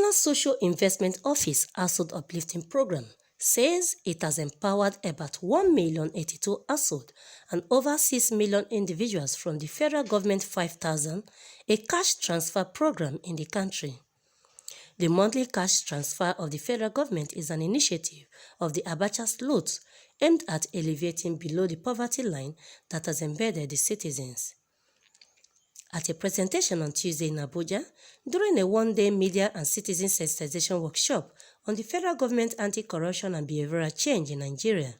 National Social Investment Office Household Uplifting Program says it has empowered about 1,082,000 households and over 6 million individuals from the federal government 5,000, a cash transfer program in the country. The monthly cash transfer of the federal government is an initiative of the Abacha Slots aimed at alleviating below the poverty line that has embedded the citizens. At a presentation on Tuesday in Abuja, during a one-day media and citizen sensitization workshop on the federal government anti-corruption and behavioral change in Nigeria,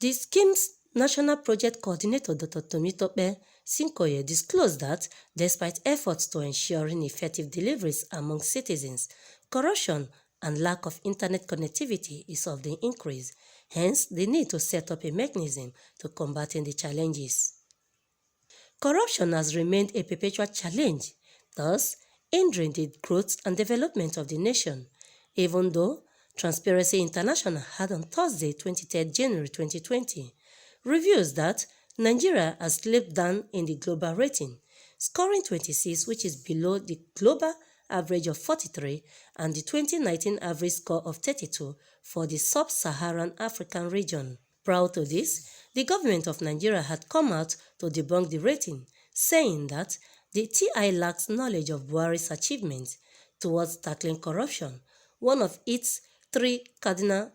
the scheme's National Project Coordinator Dr. Temitope Sinkoye disclosed that despite efforts to ensuring effective deliveries among citizens, corruption and lack of internet connectivity is of the increase, hence the need to set up a mechanism to combating the challenges. Corruption has remained a perpetual challenge, thus hindering the growth and development of the nation, even though Transparency International had on Thursday, 23 January 2020, reveals that Nigeria has slipped down in the global rating, scoring 26, which is below the global average of 43 and the 2019 average score of 32 for the sub-Saharan African region. Prior to this, the government of Nigeria had come out to debunk the rating, saying that the TI lacks knowledge of Buhari's achievements towards tackling corruption, one of its 3 cardinal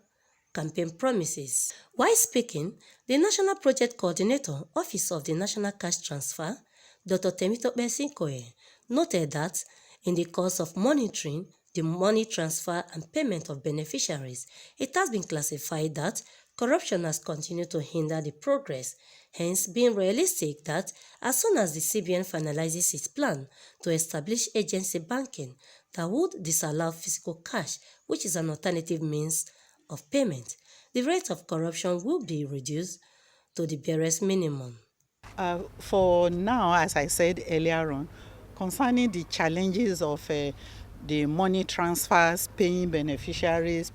campaign promises. While speaking, the National Project Coordinator, Office of the National Cash Transfer, Dr. Temitope Sinkoye, noted that in the course of monitoring the money transfer and payment of beneficiaries, it has been classified that corruption has continued to hinder the progress, hence being realistic that as soon as the CBN finalizes its plan to establish agency banking that would disallow physical cash, which is an alternative means of payment, the rate of corruption will be reduced to the barest minimum. For now, as I said earlier on, concerning the challenges of the money transfers, paying beneficiaries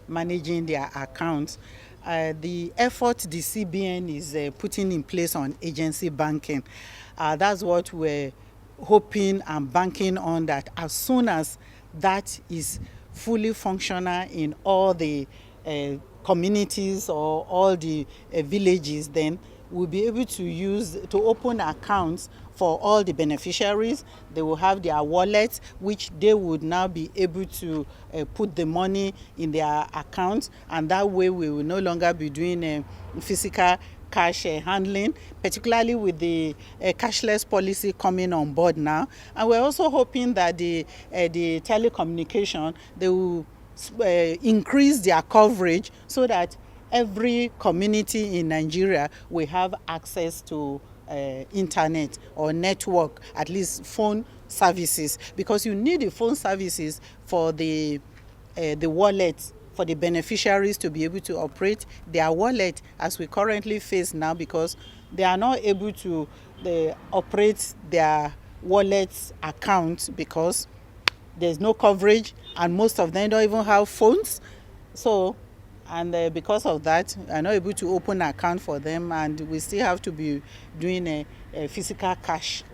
managing their accounts, the effort the CBN is putting in place on agency banking, that's what we're hoping and banking on, that as soon as that is fully functional in all the communities or all the villages, then we'll be able to open accounts for all the beneficiaries. They will have their wallets, which they would now be able to put the money in their accounts, and that way we will no longer be doing physical cash handling, particularly with the cashless policy coming on board now. And we're also hoping that the telecommunication, they will increase their coverage so that every community in Nigeria will have access to internet or network, at least phone services, because you need the phone services for the wallet, for the beneficiaries to be able to operate their wallet as we currently face now, because they are not able to operate their wallet account because there's no coverage and most of them don't even have phones. So, and because of that, I'm not able to open an account for them, and we still have to be doing a physical cash.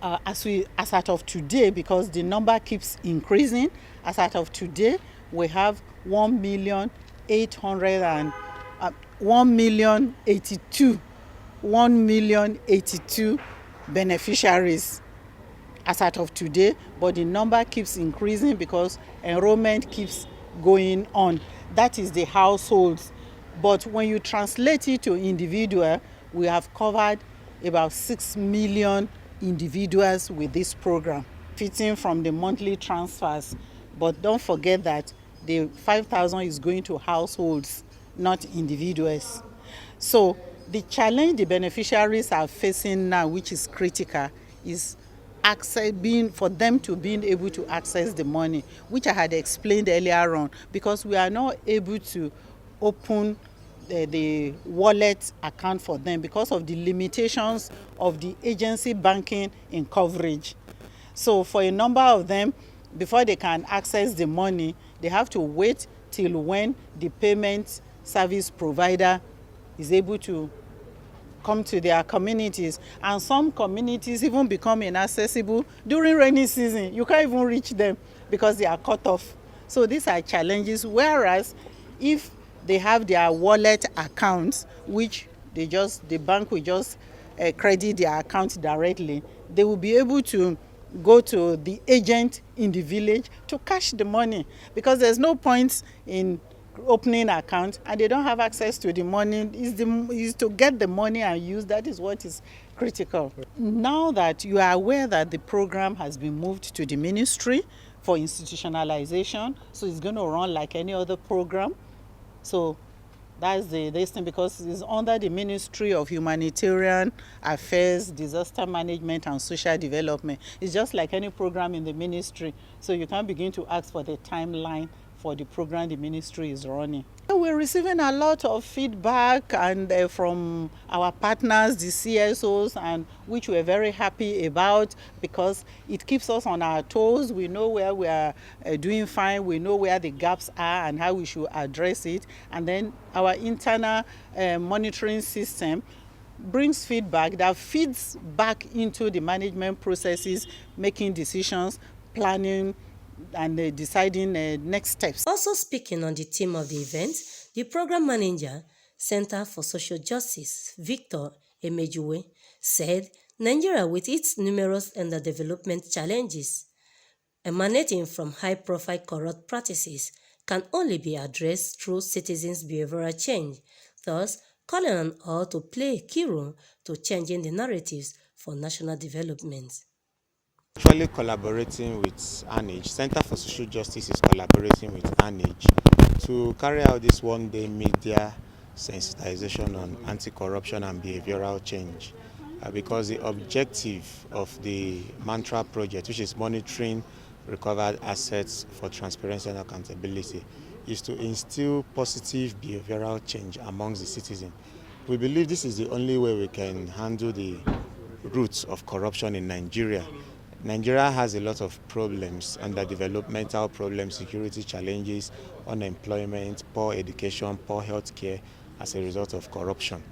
As out of today, because the number keeps increasing, as out of today, we have 1,082 beneficiaries as out of today, but the number keeps increasing because enrollment keeps going on. That is the households. But when you translate it to individual, we have covered about 6 million individuals with this program, fitting from the monthly transfers. But don't forget that the 5,000 is going to households, not individuals. So the challenge the beneficiaries are facing now, which is critical, is for them to being able to access the money, which I had explained earlier on, because we are not able to open the wallet account for them because of the limitations of the agency banking in coverage. So for a number of them, before they can access the money, they have to wait till when the payment service provider is able to come to their communities, and some communities even become inaccessible during rainy season. You can't even reach them because they are cut off. So these are challenges, whereas if they have their wallet accounts, which the bank will just credit their account directly, they will be able to go to the agent in the village to cash the money, because there's no point in opening account and they don't have access to the money. Is to get the money and use. That is what is critical. Now that you are aware that the program has been moved to the ministry for institutionalization, so it's going to run like any other program. So that's this thing, because it's under the Ministry of Humanitarian Affairs, Disaster Management and Social Development. It's just like any program in the ministry. So you can begin to ask for the timeline for the program the ministry is running. We're receiving a lot of feedback and from our partners, the CSOs, and which we're very happy about, because it keeps us on our toes. We know where we are doing fine. We know where the gaps are and how we should address it. And then our internal monitoring system brings feedback that feeds back into the management processes, making decisions, planning, and deciding next steps. Also speaking on the theme of the event, the program manager, Center for Social Justice, Victor Emejuwe, said Nigeria, with its numerous underdevelopment challenges emanating from high-profile corrupt practices, can only be addressed through citizens' behavioral change, thus calling on all to play a key role to changing the narratives for national development. Actually collaborating with ANAGE, Center for Social Justice is collaborating with ANAGE to carry out this one-day media sensitization on anti-corruption and behavioral change, because the objective of the Mantra project, which is monitoring recovered assets for transparency and accountability, is to instill positive behavioral change amongst the citizens. We believe this is the only way we can handle the roots of corruption in Nigeria. Nigeria has a lot of problems, underdevelopmental problems, security challenges, unemployment, poor education, poor health care as a result of corruption.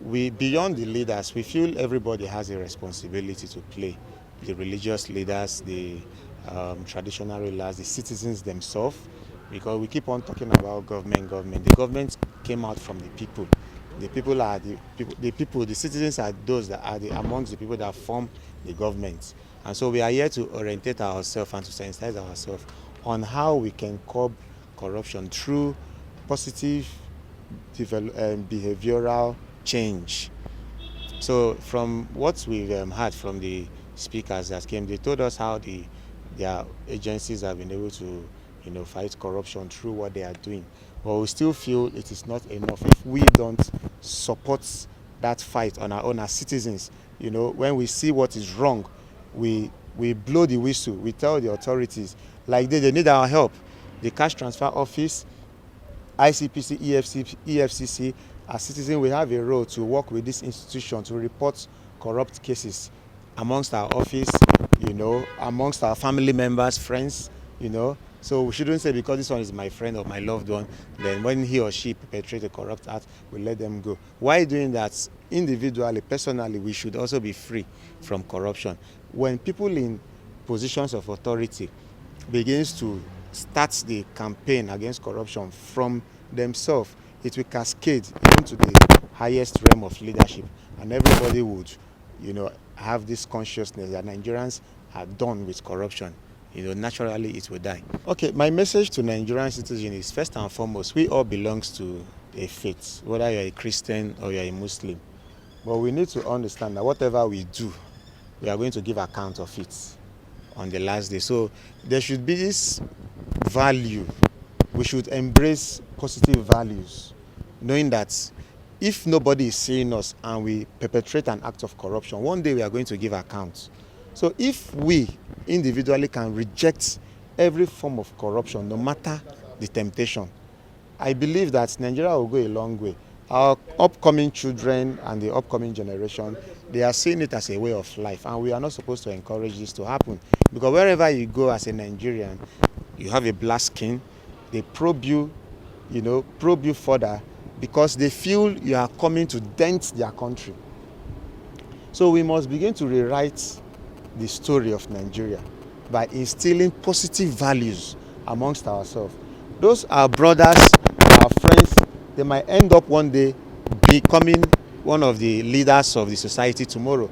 Beyond the leaders, we feel everybody has a responsibility to play. The religious leaders, the traditional rulers, the citizens themselves, because we keep on talking about government. The government came out from the people. The people are the citizens are those that are amongst the people that form the government. And so we are here to orientate ourselves and to sensitize ourselves on how we can curb corruption through positive behavioral change. So from what we've heard from the speakers that came, they told us how their agencies have been able to fight corruption through what they are doing. But we still feel it is not enough if we don't support that fight on our own as citizens. When we see what is wrong, we blow the whistle. We tell the authorities, like they need our help. The Cash Transfer Office, ICPC, EFCC, as citizens, we have a role to work with this institution to report corrupt cases amongst our office, amongst our family members, friends, So we shouldn't say because this one is my friend or my loved one, then when he or she perpetrates a corrupt act, we let them go. Why doing that? Individually, personally, we should also be free from corruption. When people in positions of authority begins to start the campaign against corruption from themselves, it will cascade even to the highest realm of leadership, and everybody would, have this consciousness that Nigerians are done with corruption. Naturally it will die. Okay, my message to Nigerian citizens is, first and foremost, we all belong to a faith, whether you're a Christian or you're a Muslim. But we need to understand that whatever we do, we are going to give account of it on the last day. So there should be this value. We should embrace positive values, knowing that if nobody is seeing us and we perpetrate an act of corruption, one day we are going to give account. So if we individually can reject every form of corruption, no matter the temptation, I believe that Nigeria will go a long way. Our upcoming children and the upcoming generation, they are seeing it as a way of life, and we are not supposed to encourage this to happen. Because wherever you go as a Nigerian, you have a black skin, they probe you further because they feel you are coming to dent their country. So we must begin to rewrite the story of Nigeria by instilling positive values amongst ourselves. Those are brothers, our friends, they might end up one day becoming one of the leaders of the society tomorrow.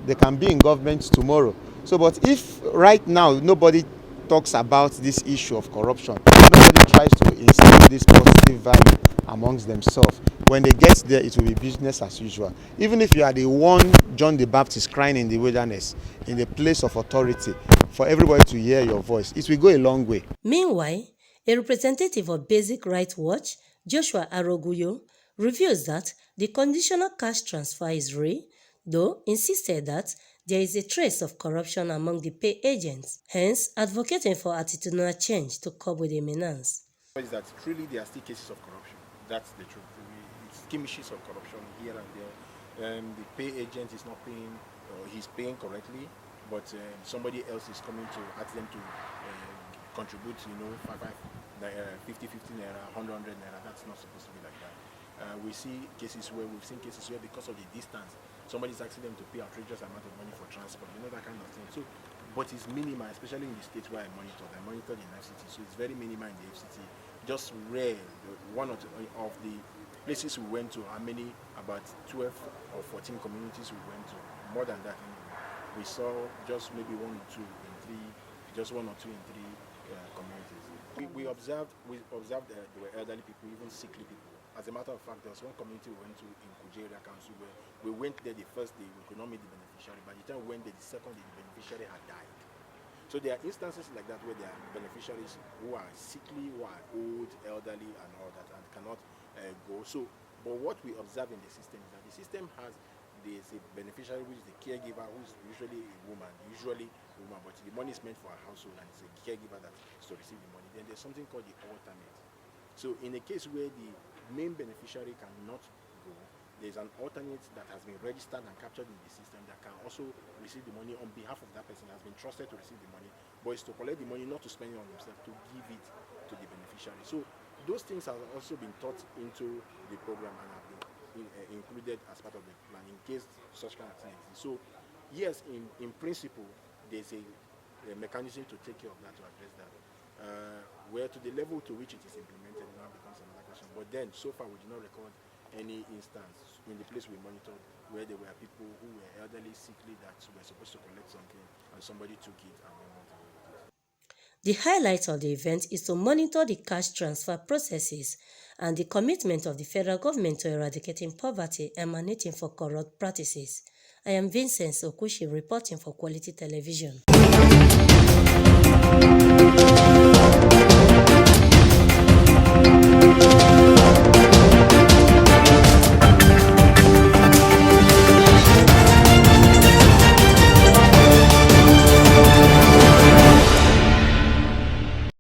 They can be in government tomorrow. So, but if right now nobody talks about this issue of corruption, nobody tries to instill this positive value amongst themselves, when they get there, it will be business as usual. Even if you are the one John the Baptist crying in the wilderness, in the place of authority, for everybody to hear your voice, it will go a long way. Meanwhile, a representative of Basic Rights Watch, Joshua Aroguyo, reveals that the conditional cash transfer is real, though insisted that there is a trace of corruption among the pay agents, hence advocating for attitudinal change to curb with the menace. Is that truly there are still cases of corruption. That's the truth. It's skirmishes of corruption here and there. The pay agent is not paying, or he's paying correctly, but somebody else is coming to ask them to contribute, 50 naira, 100 naira. That's not supposed to be like that. We've seen cases where because of the distance, somebody's asking them to pay outrageous amount of money for transport, that kind of thing. So, but it's minimal, especially in the states where I monitor the FCT, so it's very minimal in the FCT. Just rare, one or two of the places we went to, about 12 or 14 communities we went to, more than that anyway. We saw just maybe one or two in three communities. We observed there were elderly people, even sickly people. As a matter of fact, there was one community we went to in Kuje Area Council where we went there the first day, we could not meet the beneficiary. By the time we went there the second day, the beneficiary had died. So there are instances like that where there are beneficiaries who are sickly, who are old, elderly, and all that, and cannot go. So, but what we observe in the system is that the system there's a beneficiary which is the caregiver, who is usually a woman, but the money is meant for a household, and it's a caregiver that is to receive the money. Then there's something called the alternate. So in a case where the main beneficiary cannot go, there's an alternate that has been registered and captured in the system that can also receive the money on behalf of that person, has been trusted to receive the money, but is to collect the money, not to spend it on himself, to give it to the beneficiary. So those things have also been taught into the program and have been included as part of the plan in case such kind of thing exists. So yes, in principle, there's a mechanism to take care of that, to address that. Where to the level to which it is implemented now becomes another question. But then, so far, we did not record any instance in the place we monitored where there were people who were elderly, sickly, that were supposed to collect something and somebody took it and went on to it. The highlight of the event is to monitor the cash transfer processes and the commitment of the federal government to eradicating poverty emanating from corrupt practices. I am Vincent Okushi reporting for Quality Television.